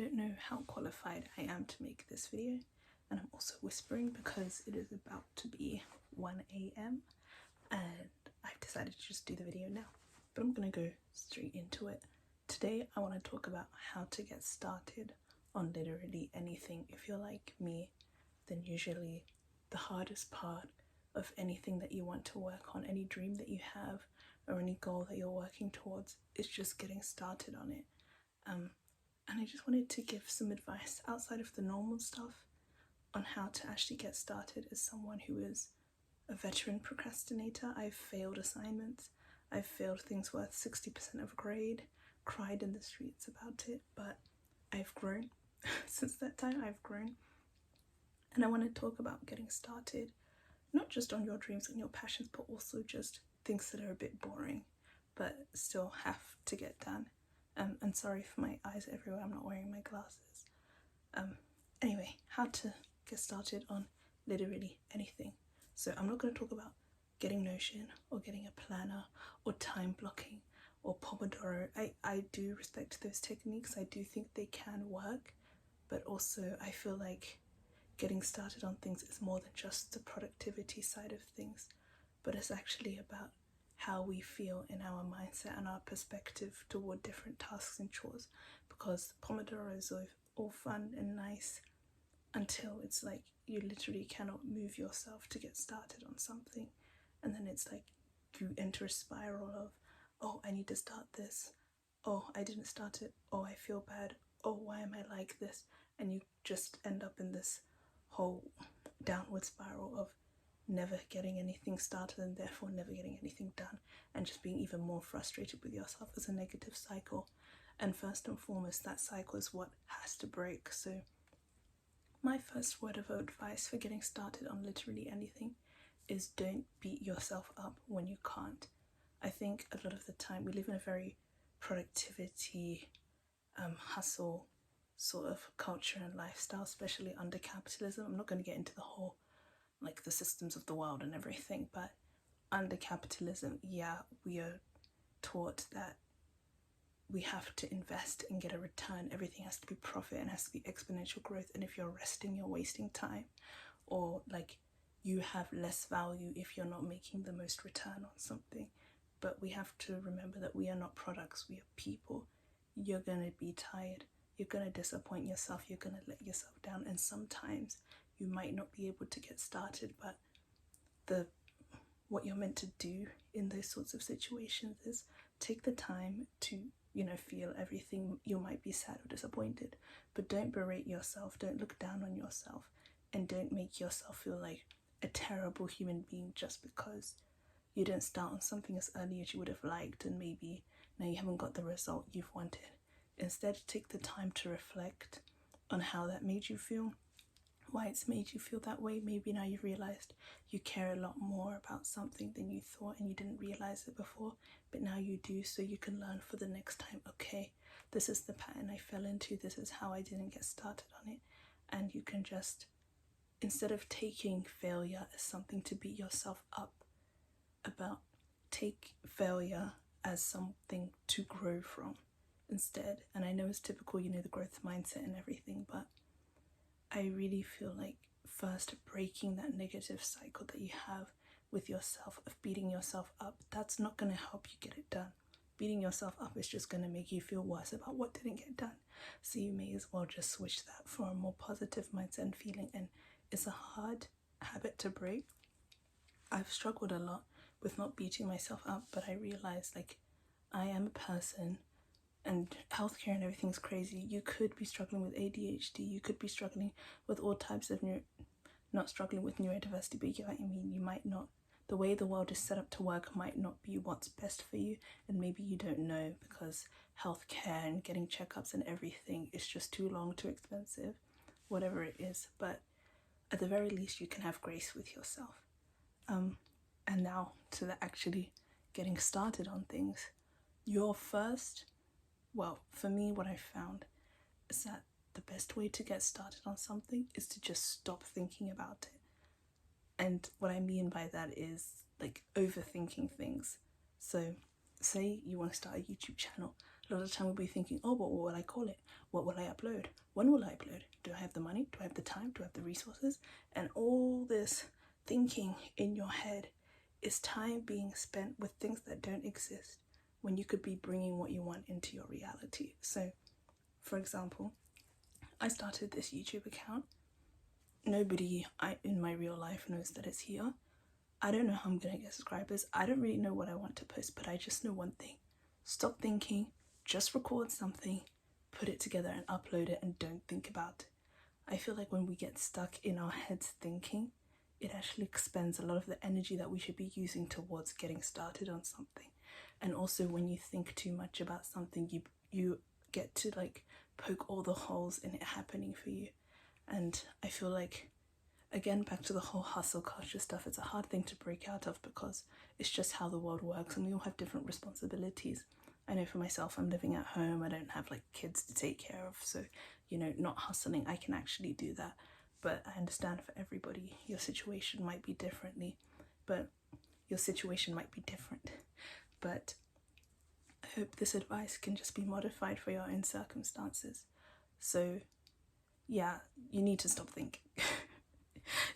don't know how qualified I am to make this video, and I'm also whispering because it is about to be 1 a.m. and I've decided to just do the video now. But I'm gonna go straight into it. Today I want to talk about how to get started on literally anything. If you're like me, then usually the hardest part of anything that you want to work on, any dream that you have or any goal that you're working towards, is just getting started on it. And I just wanted to give some advice outside of the normal stuff on how to actually get started as someone who is a veteran procrastinator. I've failed assignments, I've failed things worth 60% of a grade, cried in the streets about it, but I've grown. Since that time I've grown, and I want to talk about getting started, not just on your dreams and your passions, but also just things that are a bit boring but still have to get done. And sorry for my eyes everywhere, I'm not wearing my glasses. Anyway, how to get started on literally anything. So I'm not going to talk about getting Notion or getting a planner or time blocking or Pomodoro. I do respect those techniques, I do think they can work, but also I feel like getting started on things is more than just the productivity side of things, but it's actually about how we feel in our mindset and our perspective toward different tasks and chores. Because Pomodoro is all fun and nice until it's like you literally cannot move yourself to get started on something, and then it's like you enter a spiral of, oh, I need to start this, oh, I didn't start it, oh, I feel bad, oh, why am I like this? And you just end up in this whole downward spiral of never getting anything started and therefore never getting anything done, and just being even more frustrated with yourself. As a negative cycle. And first and foremost, that cycle is what has to break. So my first word of advice for getting started on literally anything is don't beat yourself up when you can't. I think a lot of the time we live in a very productivity hustle sort of culture and lifestyle, especially under capitalism. I'm not going to get into the whole like the systems of the world and everything, but under capitalism, yeah, we are taught that we have to invest and get a return. Everything has to be profit and has to be exponential growth, and if you're resting, you're wasting time, or like you have less value if you're not making the most return on something. But we have to remember that we are not products, we are people. You're gonna be tired, you're gonna disappoint yourself, you're gonna let yourself down, and sometimes you might not be able to get started, but what you're meant to do in those sorts of situations is take the time to, feel everything. You might be sad or disappointed, but don't berate yourself, don't look down on yourself, and don't make yourself feel like a terrible human being just because you didn't start on something as early as you would have liked, and maybe now you haven't got the result you've wanted. Instead, take the time to reflect on how that made you feel, why it's made you feel that way. Maybe now you've realized you care a lot more about something than you thought, and you didn't realize it before, but now you do, so you can learn for the next time. Okay, this is the pattern I fell into, this is how I didn't get started on it. And you can just, instead of taking failure as something to beat yourself up about, take failure as something to grow from instead. And I know it's typical, the growth mindset and everything, but I really feel like first breaking that negative cycle that you have with yourself of beating yourself up, that's not going to help you get it done. Beating yourself up is just going to make you feel worse about what didn't get done. So you may as well just switch that for a more positive mindset and feeling. And it's a hard habit to break. I've struggled a lot with not beating myself up, but I realized like I am a person, and healthcare and everything's crazy. You could be struggling with ADHD, you could be struggling with all types of not struggling with neurodiversity, but you know what I mean, you might not, the way the world is set up to work might not be what's best for you, and maybe you don't know because healthcare and getting checkups and everything is just too long, too expensive, whatever it is. But at the very least you can have grace with yourself. And now to the actually getting started on things. For me, what I found is that the best way to get started on something is to just stop thinking about it. And what I mean by that is like overthinking things. So say you want to start a YouTube channel. A lot of the time we'll be thinking, oh, but what will I call it? What will I upload? When will I upload? Do I have the money? Do I have the time? Do I have the resources? And all this thinking in your head is time being spent with things that don't exist when you could be bringing what you want into your reality. So, for example, I started this YouTube account. Nobody in my real life knows that it's here. I don't know how I'm going to get subscribers. I don't really know what I want to post, but I just know one thing. Stop thinking, just record something, put it together and upload it, and don't think about it. I feel like when we get stuck in our heads thinking, it actually expends a lot of the energy that we should be using towards getting started on something. And also when you think too much about something, you get to like poke all the holes in it happening for you. And I feel like, again, back to the whole hustle culture stuff, it's a hard thing to break out of because it's just how the world works and we all have different responsibilities. I know for myself, I'm living at home, I don't have like kids to take care of, so, you know, not hustling, I can actually do that. But I understand for everybody, your situation might be different. But I hope this advice can just be modified for your own circumstances. So yeah, you need to stop thinking.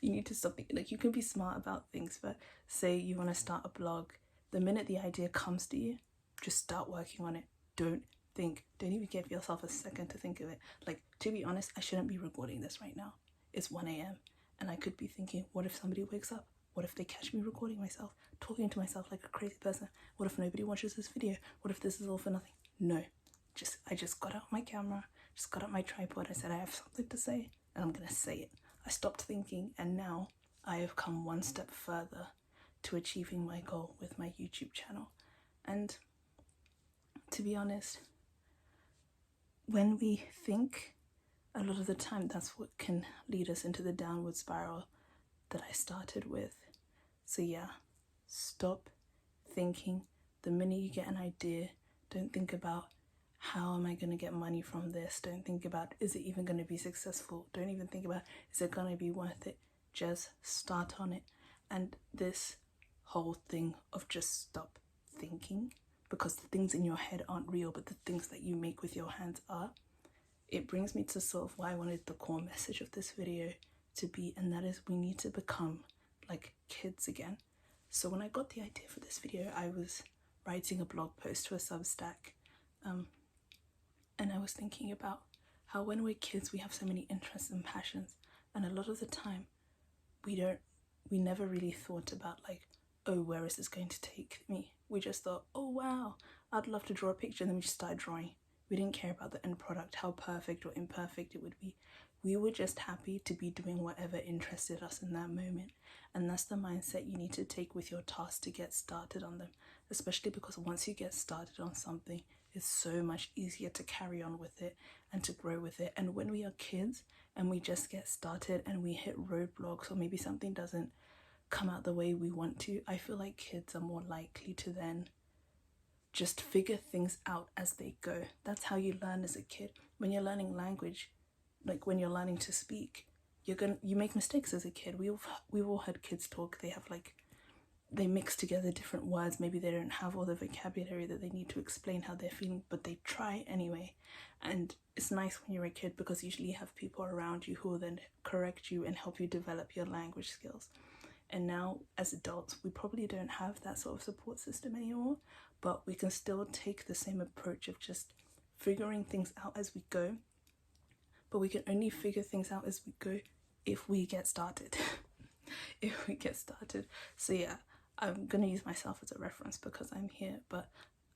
You need to stop thinking. Like, you can be smart about things, but say you want to start a blog, the minute the idea comes to you, just start working on it. Don't think. Don't even give yourself a second to think of it. Like, to be honest, I shouldn't be recording this right now. It's 1 a.m. and I could be thinking, what if somebody wakes up? What if they catch me recording myself, talking to myself like a crazy person? What if nobody watches this video? What if this is all for nothing? No. I just got out my camera, just got out my tripod. I said, I have something to say and I'm going to say it. I stopped thinking, and now I have come one step further to achieving my goal with my YouTube channel. And to be honest, when we think, a lot of the time that's what can lead us into the downward spiral that I started with. So yeah, stop thinking. The minute you get an idea, don't think about how am I going to get money from this? Don't think about, is it even going to be successful? Don't even think about, is it going to be worth it? Just start on it. And this whole thing of just stop thinking, because the things in your head aren't real, but the things that you make with your hands are. It brings me to sort of why I wanted the core message of this video to be, and that is we need to become like kids again. So when I got the idea for this video, I was writing a blog post to a Substack, and I was thinking about how when we're kids we have so many interests and passions, and a lot of the time we never really thought about like, oh, where is this going to take me? We just thought, oh wow, I'd love to draw a picture, and then we just started drawing. We didn't care about the end product, how perfect or imperfect it would be. We were just happy to be doing whatever interested us in that moment. And that's the mindset you need to take with your tasks to get started on them, especially because once you get started on something, it's so much easier to carry on with it and to grow with it. And when we are kids and we just get started and we hit roadblocks, or maybe something doesn't come out the way we want to, I feel like kids are more likely to then just figure things out as they go. That's how you learn as a kid. When you're learning language, like when you're learning to speak, you make mistakes as a kid. We've all heard kids talk. They mix together different words. Maybe they don't have all the vocabulary that they need to explain how they're feeling, but they try anyway. And it's nice when you're a kid because usually you have people around you who will then correct you and help you develop your language skills. And now as adults, we probably don't have that sort of support system anymore, but we can still take the same approach of just figuring things out as we go. But we can only figure things out as we go if we get started. If we get started. So yeah, I'm going to use myself as a reference because I'm here, but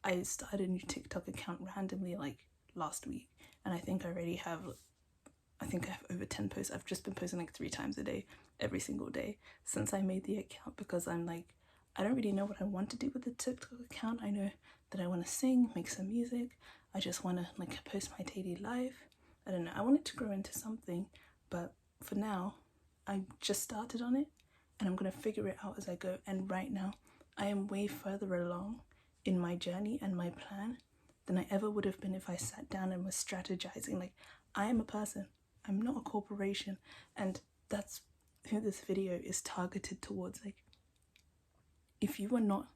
I started a new TikTok account randomly like last week, and I think I have over 10 posts. I've just been posting like 3 times a day, every single day since I made the account, because I'm like, I don't really know what I want to do with the TikTok account. I know that I want to sing, make some music. I just want to like post my daily life. I don't know. I want it to grow into something, but for now, I just started on it and I'm going to figure it out as I go. And right now, I am way further along in my journey and my plan than I ever would have been if I sat down and was strategizing. Like, I am a person. I'm not a corporation. And that's who this video is targeted towards. Like, if you are not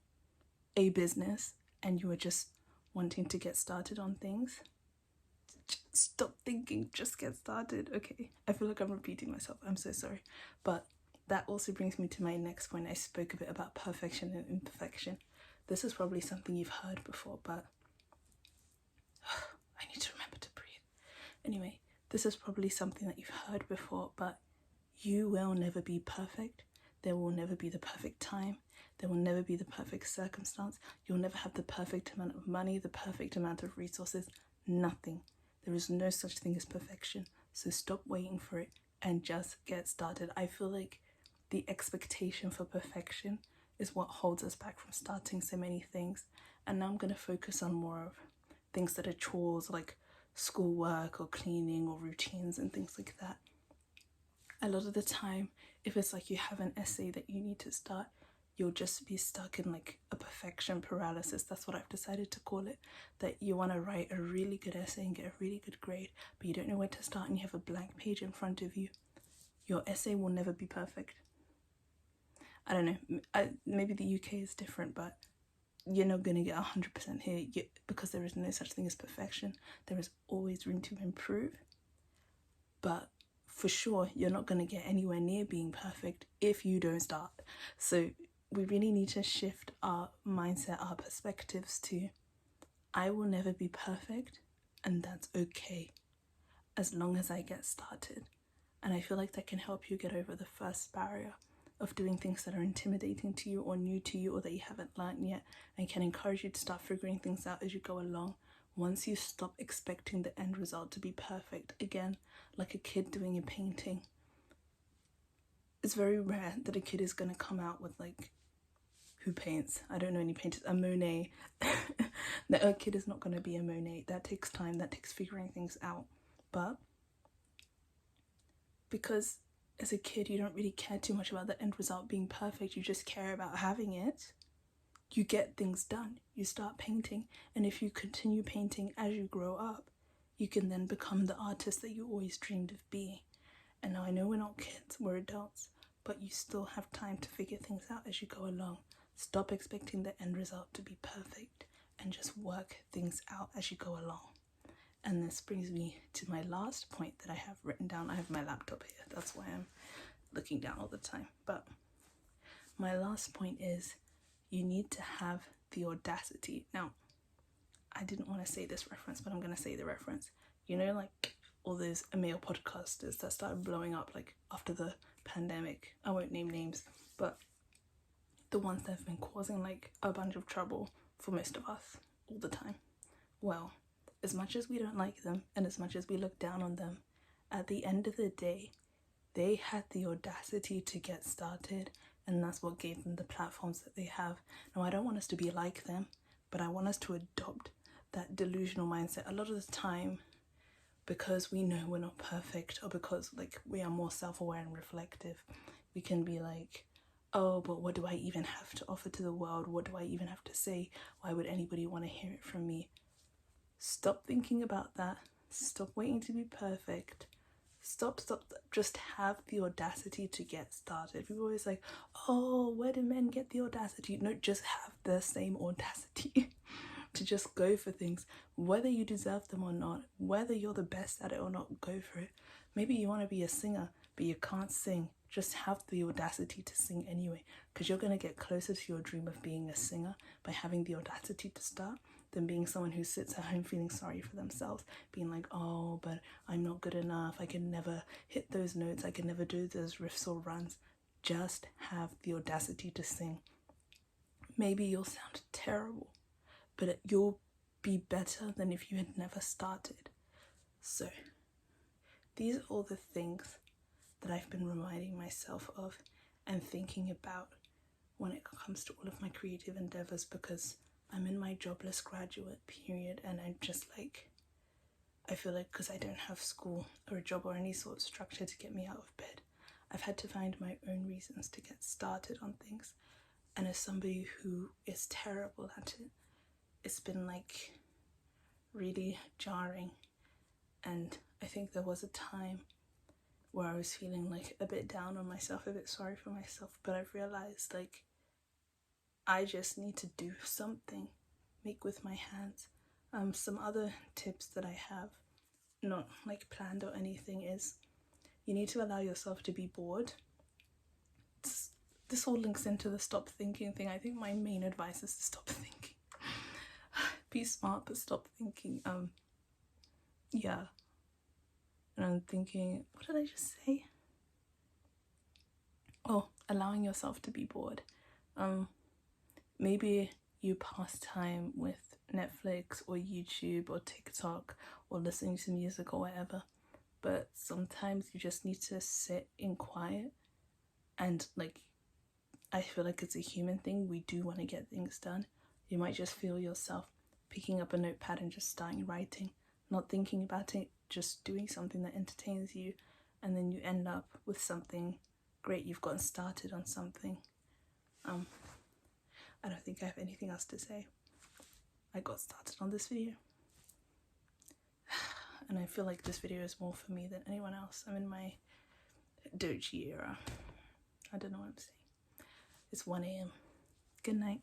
a business and you are just wanting to get started on things, stop thinking, just get started. Okay, I feel like I'm repeating myself, I'm so sorry. But that also brings me to my next point. I spoke a bit about perfection and imperfection. This is probably something you've heard before, but I need to remember to breathe. Anyway, this is probably something that you've heard before, but you will never be perfect. There will never be the perfect time. There will never be the perfect circumstance. You'll never have the perfect amount of money, the perfect amount of resources, nothing. There is no such thing as perfection. So stop waiting for it and just get started. I feel like the expectation for perfection is what holds us back from starting so many things. And now I'm going to focus on more of things that are chores, like schoolwork or cleaning or routines and things like that. A lot of the time, if it's like you have an essay that you need to start, you'll just be stuck in like a perfection paralysis. That's what I've decided to call it. That you want to write a really good essay and get a really good grade, but you don't know where to start and you have a blank page in front of you. Your essay will never be perfect. I don't know, maybe the UK is different, but you're not going to get 100% here because there is no such thing as perfection. There is always room to improve. But for sure, you're not going to get anywhere near being perfect if you don't start. So we really need to shift our mindset, our perspectives to, I will never be perfect, and that's okay, as long as I get started. And I feel like that can help you get over the first barrier of doing things that are intimidating to you or new to you or that you haven't learned yet, and can encourage you to start figuring things out as you go along. Once you stop expecting the end result to be perfect, again, like a kid doing a painting, it's very rare that a kid is going to come out with like, who paints? I don't know any painters. A Monet. A kid is not going to be a Monet. That takes time. That takes figuring things out. But because as a kid, you don't really care too much about the end result being perfect. You just care about having it. You get things done. You start painting. And if you continue painting as you grow up, you can then become the artist that you always dreamed of being. And now I know we're not kids, we're adults, but you still have time to figure things out as you go along. Stop expecting the end result to be perfect and just work things out as you go along. And this brings me to my last point that I have written down. I have my laptop here, that's why I'm looking down all the time. But my last point is, you need to have the audacity. Now, I didn't want to say this reference, but I'm going to say the reference. You know, like all those male podcasters that started blowing up like after the pandemic. I won't name names, but the ones that have been causing like a bunch of trouble for most of us all the time. Well, as much as we don't like them and as much as we look down on them, at the end of the day, they had the audacity to get started, and that's what gave them the platforms that they have. Now, I don't want us to be like them, but I want us to adopt that delusional mindset. A lot of the time, because we know we're not perfect, or because like we are more self-aware and reflective, we can be like, oh, but what do I even have to offer to the world? What do I even have to say? Why would anybody want to hear it from me? Stop thinking about that. Stop waiting to be perfect. Stop. Just have the audacity to get started. People always like, oh, where do men get the audacity? No, just have the same audacity to just go for things, whether you deserve them or not, whether you're the best at it or not, go for it. Maybe you want to be a singer, but you can't sing. Just have the audacity to sing anyway, because you're going to get closer to your dream of being a singer by having the audacity to start than being someone who sits at home feeling sorry for themselves, being like, oh, but I'm not good enough, I can never hit those notes, I can never do those riffs or runs. Just have the audacity to sing. Maybe you'll sound terrible, but you'll be better than if you had never started. So these are all the things that I've been reminding myself of and thinking about when it comes to all of my creative endeavors, because I'm in my jobless graduate period, and I'm just like, I feel like because I don't have school or a job or any sort of structure to get me out of bed, I've had to find my own reasons to get started on things. And as somebody who is terrible at it, it's been like really jarring. And I think there was a time where I was feeling like a bit down on myself, a bit sorry for myself, but I've realized like I just need to do something, make with my hands, Some other tips that I have, not like planned or anything, is you need to allow yourself to be bored. This all links into the stop thinking thing. I think my main advice is to stop thinking. Be smart, but stop thinking. Yeah. And I'm thinking, what did I just say? Oh, allowing yourself to be bored. Maybe you pass time with Netflix or YouTube or TikTok or listening to music or whatever, but sometimes you just need to sit in quiet. And like, I feel like it's a human thing. We do want to get things done. You might just feel yourself picking up a notepad and just starting writing, not thinking about it, just doing something that entertains you, and then you end up with something great. You've gotten started on something. I don't think I have anything else to say. I got started on this video, and I feel like this video is more for me than anyone else. I'm in my doji era. I don't know what I'm saying. It's 1 a.m. Good night.